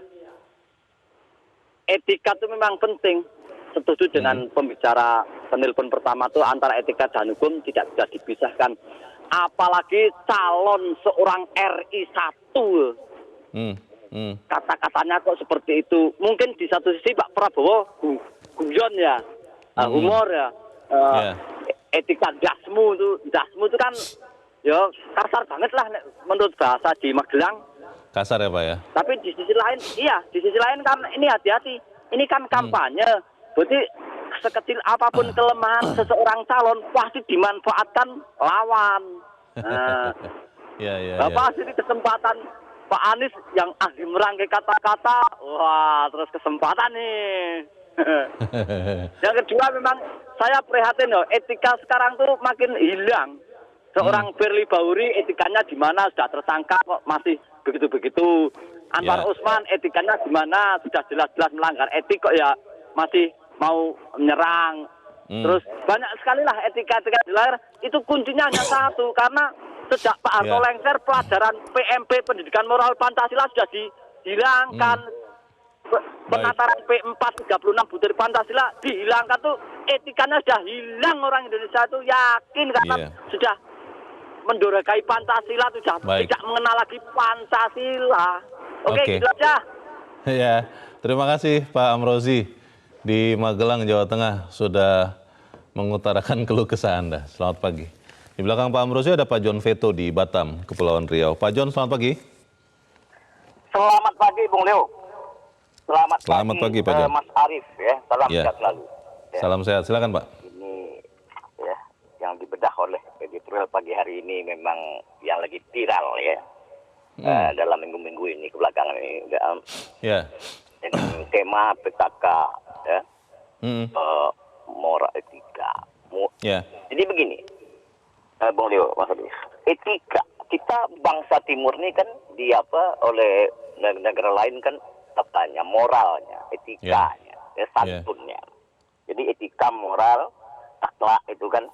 etika itu memang penting. Setuju dengan pembicara penelpon pertama itu, antara etika dan hukum tidak bisa dipisahkan. Apalagi calon seorang RI 1. Kata-katanya kok seperti itu. Mungkin di satu sisi Pak Prabowo guyon ya, humor ya. Etika dasmu itu kan ya kasar banget lah menurut bahasa di Magelang. Kasar ya Pak ya. Tapi di sisi lain kan ini hati-hati. Ini kan kampanye. Berarti sekecil apapun kelemahan seseorang calon pasti dimanfaatkan lawan. Apa sih kesempatan Pak Anies yang ahli merangkai kata-kata, wah terus kesempatan nih. Yang kedua memang saya prihatin loh, etika sekarang tuh makin hilang. Seorang Firly Bahuri etikanya di mana, sudah tersangka kok masih begitu-begitu. Anwar Usman etikanya di mana, sudah jelas-jelas melanggar etik kok ya masih mau menyerang. Terus banyak sekali lah etika-etika di layar. Itu kuncinya hanya satu, karena sejak Pak Harto lengser pelajaran PMP pendidikan moral Pancasila sudah dihilangkan. Penataran P4 36 butir Pancasila dihilangkan tuh, etikanya sudah hilang. Orang Indonesia itu yakin karena sudah mendurhakai Pancasila itu sudah Baik. tidak mengenal lagi Pancasila. Oke, Oke. gitu aja. Ya, terima kasih Pak Amrozi di Magelang, Jawa Tengah sudah mengutarakan keluh kesah Anda. Selamat pagi. Di belakang Pak Amrozi ada Pak John Veto di Batam, Kepulauan Riau. Pak John, selamat pagi. Selamat pagi, Bung Leo. Selamat pagi, Pak John. Mas Arief, ya. Salam Ya. sehat selalu. Ya, Salam sehat, silakan Pak. ini ya yang dibedah oleh editorial pagi hari ini memang yang lagi viral ya. Dalam minggu-minggu ini kebelakangan ini Ya. dengan tema PKK ya, moral etika. Ya. Jadi begini, Bung Leo, Mas Arief, etika kita bangsa Timur ini kan oleh negara lain kan apanya, moralnya, etikanya, santunnya. Jadi etika, moral, akhlak itu kan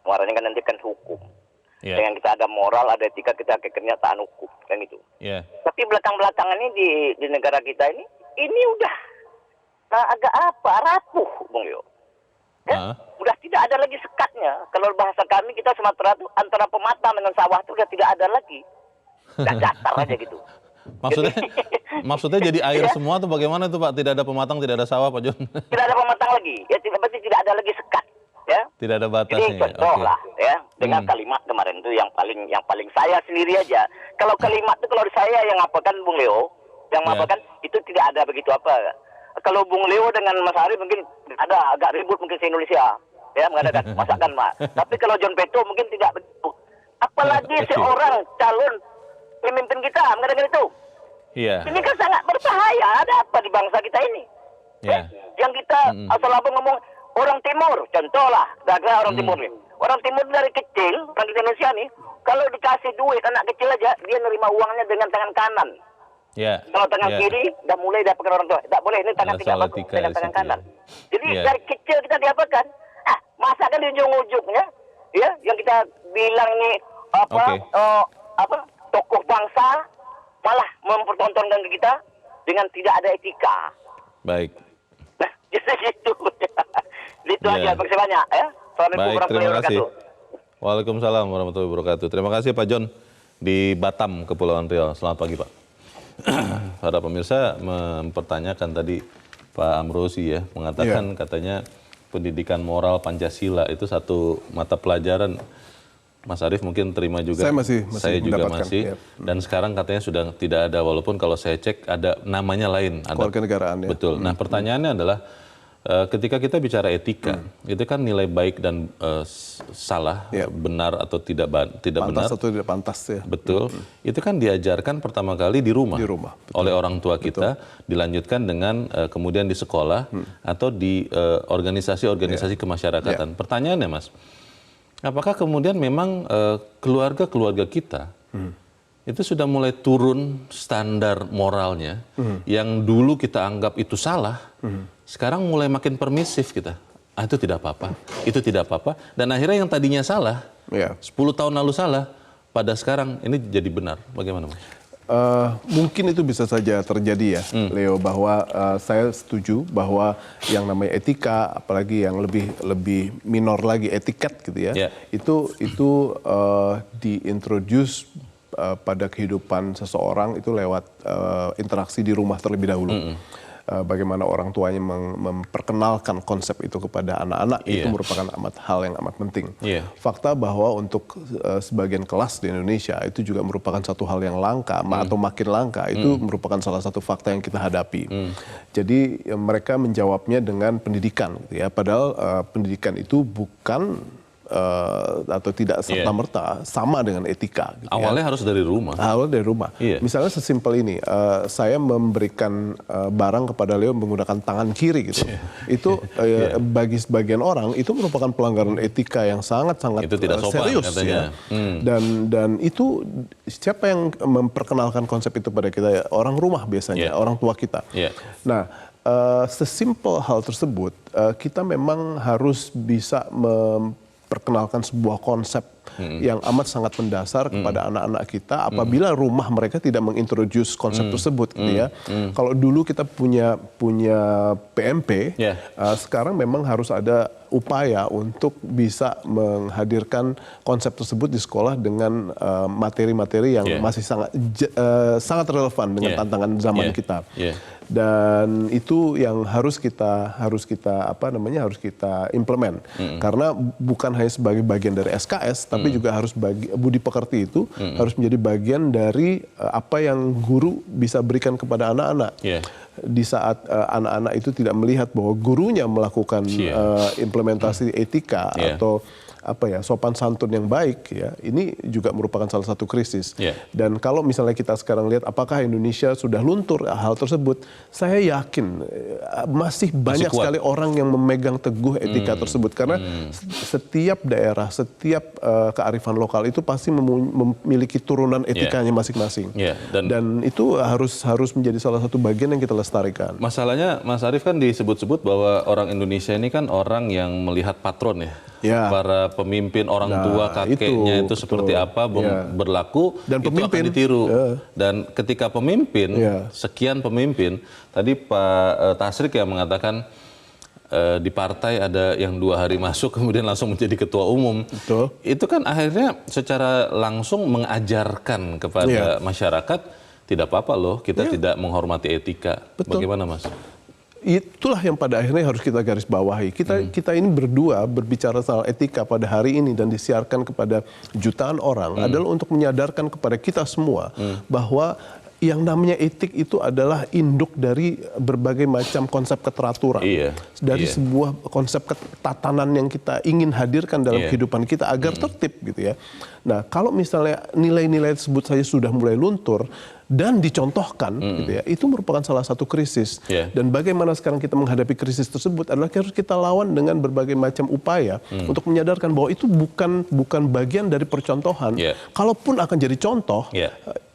moralnya kan nanti kan hukum. Ya. Dengan kita ada moral, ada etika, kita akhirnya taat hukum kan itu. Ya. Tapi belakang-belakangan ini di negara kita ini udah agak rapuh, Bung Leo. Udah tidak ada lagi sekatnya. Kalau bahasa kami kita Sumatera tuh antara pematang dengan sawah itu udah tidak ada lagi. Udah datar aja gitu. Maksudnya jadi air semua tuh bagaimana tuh Pak? Tidak ada pematang, tidak ada sawah Pak John? Tidak ada pematang lagi. Ya berarti tidak ada lagi sekat. Ya. Tidak ada batasnya. Jadi contoh lah ya dengan kalimat kemarin itu yang paling saya sendiri aja. Kalau kalimat itu kalau saya yang apakan Bung Leo, yang apakan itu tidak ada begitu apa. Kalau Bung Leo dengan Mas Ari mungkin ada agak ribut mungkin se Indonesia ya mengadakan masakan Mak. Tapi kalau John Peto mungkin tidak begitu. Apalagi seorang calon pemimpin kita mengadakan itu. Iya. Ini kan sangat berbahaya. Ada apa di bangsa kita ini? Iya. Yang kita asal-abang ngomong orang Timur, contoh lah, daerah orang Timur nih. Orang Timur dari kecil, orang Indonesia nih, kalau dikasih duit anak kecil aja, dia nerima uangnya dengan tangan kanan. Ya. Kalau tangan kiri, udah mulai dapatkan orang tua. Tak boleh, ini tangan Ada tidak salah bagus, etika dengan di tangan situ, kanan. ya. Jadi Ya. dari kecil kita diapakan? Masa kan di ujung-ujungnya, ya, yang kita bilang ini tokoh bangsa malah mempertontonkan ke kita dengan tidak ada etika. Baik. Nah, jadi gitu. Itu Ya. aja, makasih banyak ya. Assalamualaikum Baik, terima warahmatullahi kasih. wabarakatuh. Waalaikumsalam warahmatullahi wabarakatuh. Terima kasih Pak John di Batam, Kepulauan Riau. Selamat pagi Pak. Para pemirsa mempertanyakan tadi Pak Amrozi ya, mengatakan katanya pendidikan moral Pancasila itu satu mata pelajaran. Mas Arief mungkin terima juga. Saya masih Saya juga mendapatkan, masih. ya. Dan sekarang katanya sudah tidak ada, walaupun kalau saya cek ada namanya lain. Ada, Kewarganegaraan, ya. Betul. Nah pertanyaannya adalah ketika kita bicara etika, itu kan nilai baik dan salah, benar atau tidak benar. Pantas atau tidak pantas ya. Betul. Itu kan diajarkan pertama kali di rumah. Di rumah, betul. Oleh orang tua kita, dilanjutkan dengan kemudian di sekolah atau di organisasi-organisasi kemasyarakatan. Pertanyaannya Mas, apakah kemudian memang keluarga-keluarga kita itu sudah mulai turun standar moralnya yang dulu kita anggap itu salah, sekarang mulai makin permisif kita. Itu tidak apa-apa, itu tidak apa-apa. Dan akhirnya yang tadinya salah, 10 tahun lalu salah, pada sekarang ini jadi benar. Bagaimana Mas? Mungkin itu bisa saja terjadi ya, Leo, bahwa saya setuju bahwa yang namanya etika, apalagi yang lebih minor lagi etiket gitu ya, itu diintroduce pada kehidupan seseorang itu lewat interaksi di rumah terlebih dahulu. Bagaimana orang tuanya memperkenalkan konsep itu kepada anak-anak, itu merupakan hal yang amat penting. Fakta bahwa untuk sebagian kelas di Indonesia itu juga merupakan satu hal yang langka atau makin langka, itu merupakan salah satu fakta yang kita hadapi. Jadi mereka menjawabnya dengan pendidikan, gitu ya. Padahal pendidikan itu bukan atau tidak serta-merta sama dengan etika. Gitu Awalnya harus dari rumah. Awalnya dari rumah. Misalnya sesimpel ini, saya memberikan barang kepada Leo menggunakan tangan kiri gitu. Itu bagi sebagian orang itu merupakan pelanggaran etika yang sangat-sangat serius. Katanya. Ya. Dan itu siapa yang memperkenalkan konsep itu pada kita? Orang rumah biasanya, orang tua kita. Nah, sesimpel hal tersebut, kita memang harus bisa memperkenalkan sebuah konsep yang amat sangat mendasar kepada anak-anak kita apabila rumah mereka tidak mengintroduce konsep tersebut gitu ya. Kalau dulu kita punya PMP, sekarang memang harus ada upaya untuk bisa menghadirkan konsep tersebut di sekolah dengan materi-materi yang masih sangat relevan dengan tantangan zaman kita. Dan itu yang harus kita implement karena bukan hanya sebagai bagian dari SKS tapi juga harus budi pekerti itu harus menjadi bagian dari apa yang guru bisa berikan kepada anak-anak. Di saat anak-anak itu tidak melihat bahwa gurunya melakukan implementasi etika atau sopan santun yang baik, ya ini juga merupakan salah satu krisis. Dan kalau misalnya kita sekarang lihat apakah Indonesia sudah luntur hal tersebut, saya yakin masih banyak sekali orang yang memegang teguh etika tersebut karena setiap daerah, setiap kearifan lokal itu pasti memiliki turunan etikanya masing-masing. Dan itu harus menjadi salah satu bagian yang kita lestarikan. Masalahnya Mas Arief kan disebut-sebut bahwa orang Indonesia ini kan orang yang melihat patron para pemimpin, orang tua, kakeknya itu seperti apa berlaku, dan itu akan ditiru. Dan ketika pemimpin, sekian pemimpin, tadi Pak Tasrik yang mengatakan di partai ada yang 2 hari masuk kemudian langsung menjadi ketua umum. Itu kan akhirnya secara langsung mengajarkan kepada masyarakat, tidak apa-apa loh kita tidak menghormati etika. Bagaimana Mas? Itulah yang pada akhirnya harus kita garis bawahi. Kita ini berdua berbicara soal etika pada hari ini dan disiarkan kepada jutaan orang adalah untuk menyadarkan kepada kita semua bahwa yang namanya etik itu adalah induk dari berbagai macam konsep keteraturan. Dari sebuah konsep ketatanan yang kita ingin hadirkan dalam kehidupan kita agar tertib gitu ya. Nah, kalau misalnya nilai-nilai tersebut saja sudah mulai luntur dan dicontohkan gitu ya, itu merupakan salah satu krisis. Dan bagaimana sekarang kita menghadapi krisis tersebut adalah harus kita lawan dengan berbagai macam upaya untuk menyadarkan bahwa itu bukan bagian dari percontohan. Kalaupun akan jadi contoh,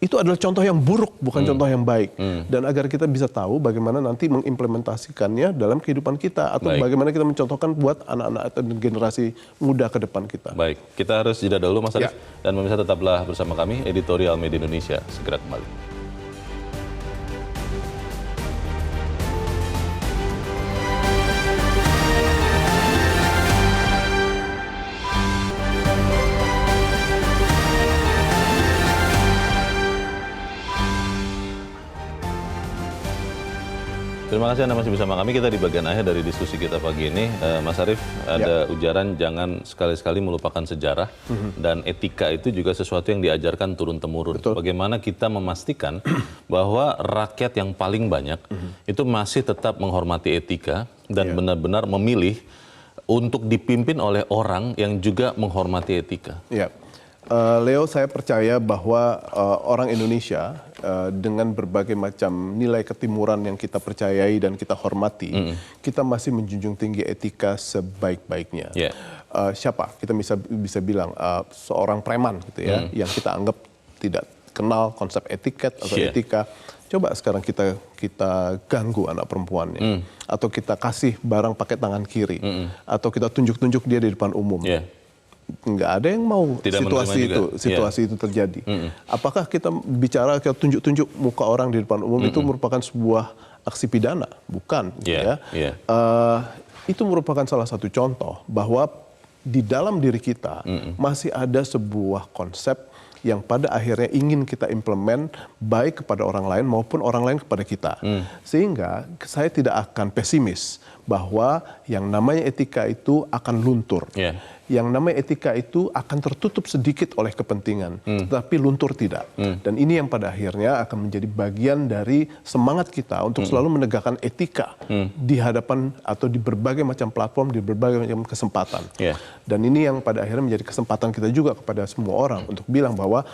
itu adalah contoh yang buruk, bukan contoh yang baik. Dan agar kita bisa tahu bagaimana nanti mengimplementasikannya dalam kehidupan kita atau bagaimana kita mencontohkan buat anak-anak atau generasi muda ke depan kita. Baik, kita harus jeda dahulu Mas Arief. Dan pemirsa tetaplah bersama kami, Editorial Media Indonesia segera kembali. Terima kasih Anda masih bersama kami. Kita di bagian akhir dari diskusi kita pagi ini. Mas Arief, ada ujaran jangan sekali-sekali melupakan sejarah. Dan etika itu juga sesuatu yang diajarkan turun-temurun. Bagaimana kita memastikan bahwa rakyat yang paling banyak itu masih tetap menghormati etika dan benar-benar memilih untuk dipimpin oleh orang yang juga menghormati etika. Leo, saya percaya bahwa orang Indonesia dengan berbagai macam nilai ketimuran yang kita percayai dan kita hormati, kita masih menjunjung tinggi etika sebaik-baiknya. Siapa? Kita bisa bilang seorang preman gitu ya, yang kita anggap tidak kenal konsep etiket atau etika. Coba sekarang kita ganggu anak perempuannya, atau kita kasih barang pakai tangan kiri, atau kita tunjuk-tunjuk dia di depan umum. Nggak ada yang mau situasi itu terjadi. Apakah kita bicara kita tunjuk-tunjuk muka orang di depan umum itu merupakan sebuah aksi pidana? Bukan. Itu merupakan salah satu contoh bahwa di dalam diri kita masih ada sebuah konsep yang pada akhirnya ingin kita implement baik kepada orang lain maupun orang lain kepada kita. Sehingga saya tidak akan pesimis bahwa yang namanya etika itu akan luntur. Yang namanya etika itu akan tertutup sedikit oleh kepentingan, tetapi luntur tidak. Dan ini yang pada akhirnya akan menjadi bagian dari semangat kita untuk selalu menegakkan etika di hadapan atau di berbagai macam platform, di berbagai macam kesempatan. Dan ini yang pada akhirnya menjadi kesempatan kita juga kepada semua orang untuk bilang bahwa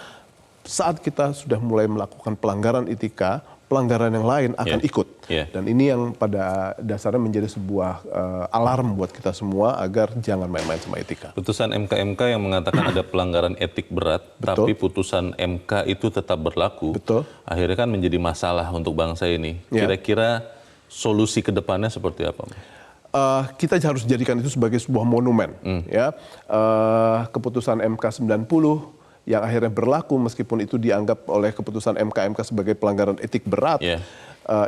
saat kita sudah mulai melakukan pelanggaran etika, pelanggaran yang lain akan ikut. Dan ini yang pada dasarnya menjadi sebuah alarm buat kita semua agar jangan main-main sama etika. Putusan MK yang mengatakan ada pelanggaran etik berat, tapi putusan MK itu tetap berlaku. Akhirnya kan menjadi masalah untuk bangsa ini. Kira-kira solusi ke depannya seperti apa? kita harus jadikan itu sebagai sebuah monumen. Ya, keputusan MK 90 yang akhirnya berlaku meskipun itu dianggap oleh keputusan MK sebagai pelanggaran etik berat.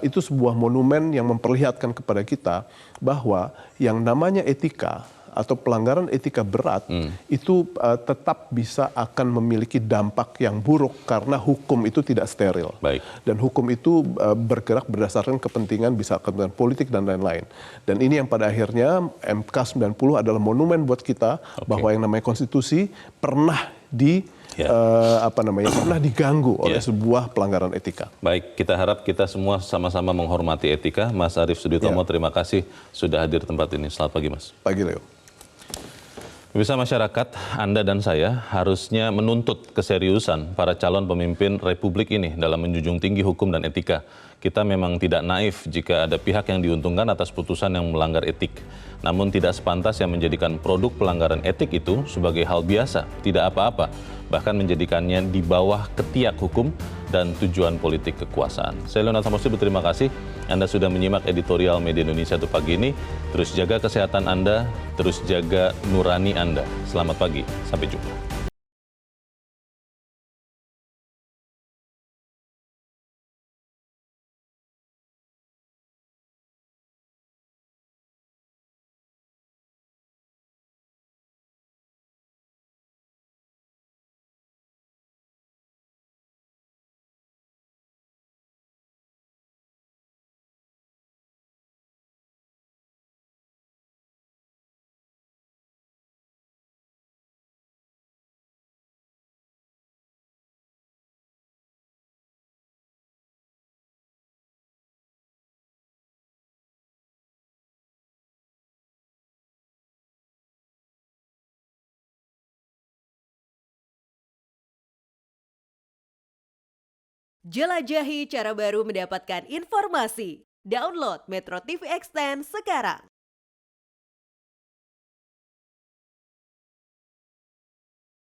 Itu sebuah monumen yang memperlihatkan kepada kita bahwa yang namanya etika atau pelanggaran etika berat itu tetap bisa akan memiliki dampak yang buruk karena hukum itu tidak steril. Baik. Dan hukum itu bergerak berdasarkan kepentingan, bisa kepentingan politik dan lain-lain. Dan ini yang pada akhirnya MK 90 adalah monumen buat kita bahwa yang namanya konstitusi pernah pernah diganggu oleh sebuah pelanggaran etika. Baik, kita harap kita semua sama-sama menghormati etika. Mas Arief Suditomo, terima kasih sudah hadir di tempat ini. Selamat pagi, Mas. Pagi, Leo. Pemirsa, masyarakat, Anda dan saya harusnya menuntut keseriusan para calon pemimpin Republik ini dalam menjunjung tinggi hukum dan etika. Kita memang tidak naif jika ada pihak yang diuntungkan atas putusan yang melanggar etik. Namun tidak sepantas yang menjadikan produk pelanggaran etik itu sebagai hal biasa, tidak apa-apa, bahkan menjadikannya di bawah ketiak hukum dan tujuan politik kekuasaan. Saya Leonard Samosi berterima kasih Anda sudah menyimak editorial Media Indonesia untuk pagi ini. Terus jaga kesehatan Anda, terus jaga nurani Anda. Selamat pagi, sampai jumpa. Jelajahi cara baru mendapatkan informasi. Download Metro TV Extend sekarang.